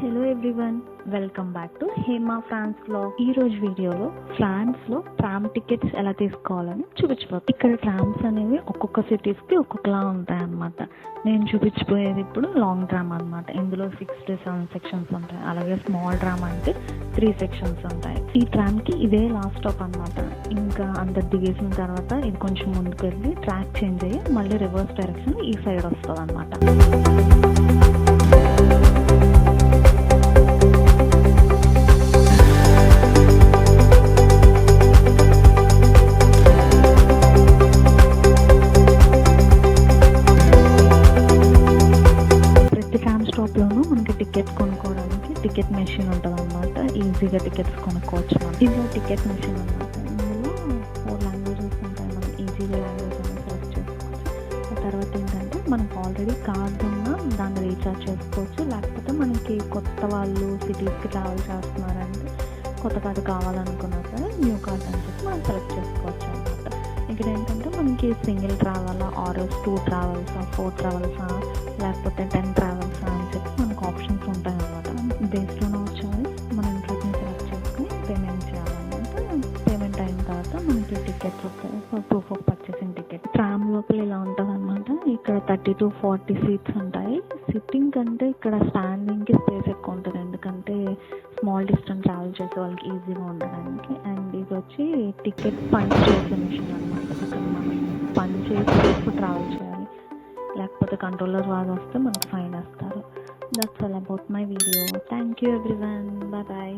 Hello everyone, welcome back to Hema France vlog. ఈ రోజు వీడియోలో ఫ్రాన్స్ లో ట్రామ్ టికెట్స్ ఎలా తీసుకోవాలని చూపించబోతుంది. ఇక్కడ ట్రామ్స్ అనేవి ఒక్కొక్క సిటీస్ కి ఒక్కొక్కలా ఉంటాయి అన్నమాట. నేను చూపించబోయేది ఇప్పుడు లాంగ్ ట్రామ్ అన్నమాట. ఇందులో 6 to 7 సెక్షన్స్ ఉంటాయి. అలాగే స్మాల్ ట్రామ్ అంటే 3 సెక్షన్స్ ఉంటాయి. ఈ ట్రామ్ కి ఇదే లాస్ట్ స్టాప్ అన్నమాట. ఇంకా అందరు దిగేసిన తర్వాత ఇది కొంచెం ముందుకు వెళ్ళి ట్రాక్ చేంజ్ అయ్యి మళ్ళీ రివర్స్ డైరెక్షన్ ఈ సైడ్ వస్తుంది అన్నమాట. స్టాప్లోనూ మనకి టికెట్ కొనుక్కోవడానికి టికెట్ మెషిన్ ఉంటుంది అన్నమాట. ఈజీగా టికెట్స్ కొనుక్కోవచ్చు. ఇది టికెట్ మెషిన్ అన్నమాట. ఇందులో 4 లాంగ్వేజెస్ ఉంటాయి. మనం ఈజీగా లాంగ్వేజ్ అనేది సెలెక్ట్ చేసుకోవచ్చు. ఆ తర్వాత ఏంటంటే మనకు ఆల్రెడీ కార్డ్ ఉన్నా దాన్ని రీఛార్జ్ చేసుకోవచ్చు. లేకపోతే మనకి కొత్త వాళ్ళు సిటీస్కి ట్రావెల్ చేస్తున్నారంటే కొత్త కార్డు కావాలనుకున్నా సరే న్యూ కార్డ్ అని చెప్పి మనం సెలెక్ట్ చేసుకోవచ్చు అన్నమాట. ఇక్కడ ఏంటంటే మనకి సింగిల్ ట్రావెలా ఆర్ 2 ట్రావెల్సా 4 ట్రావెల్సా లేకపోతే 10 ట్రావెల్సా అని చెప్పి మనకు ఆప్షన్స్ ఉంటాయి అన్నమాట. బేస్డ్ ఆన్ అవర్ చాయిస్ మన ఇంట్రెస్ట్ని సెలెక్ట్ చేసుకుని పేమెంట్ చేయాలన్నమాట. పేమెంట్ అయిన తర్వాత మనకి టికెట్స్ వస్తాయి. Proof of purchasing ticket. Tram లోపల ఇలా ఉంటుంది అనమాట. ఇక్కడ 30 to 40 సీట్స్ ఉంటాయి. సిట్టింగ్ కంటే ఇక్కడ స్టాండింగ్కి స్పేస్ ఎక్కువ ఉంటుంది, ఎందుకంటే స్మాల్ డిస్టెన్స్ ట్రావెల్ చేసే వాళ్ళకి ఈజీగా ఉండడానికి. అండ్ ఇది వచ్చి టికెట్ పంచ్ చేసే మిషన్ అనమాట. ఇక్కడ మనం పంచ్ చేసి ట్రావెల్ చేయాలి, లేకపోతే కంట్రోలర్ వాళ్ళు వస్తే మనకు ఫైన్ వేస్తారు. That's all about my video. Thank you everyone. Bye bye.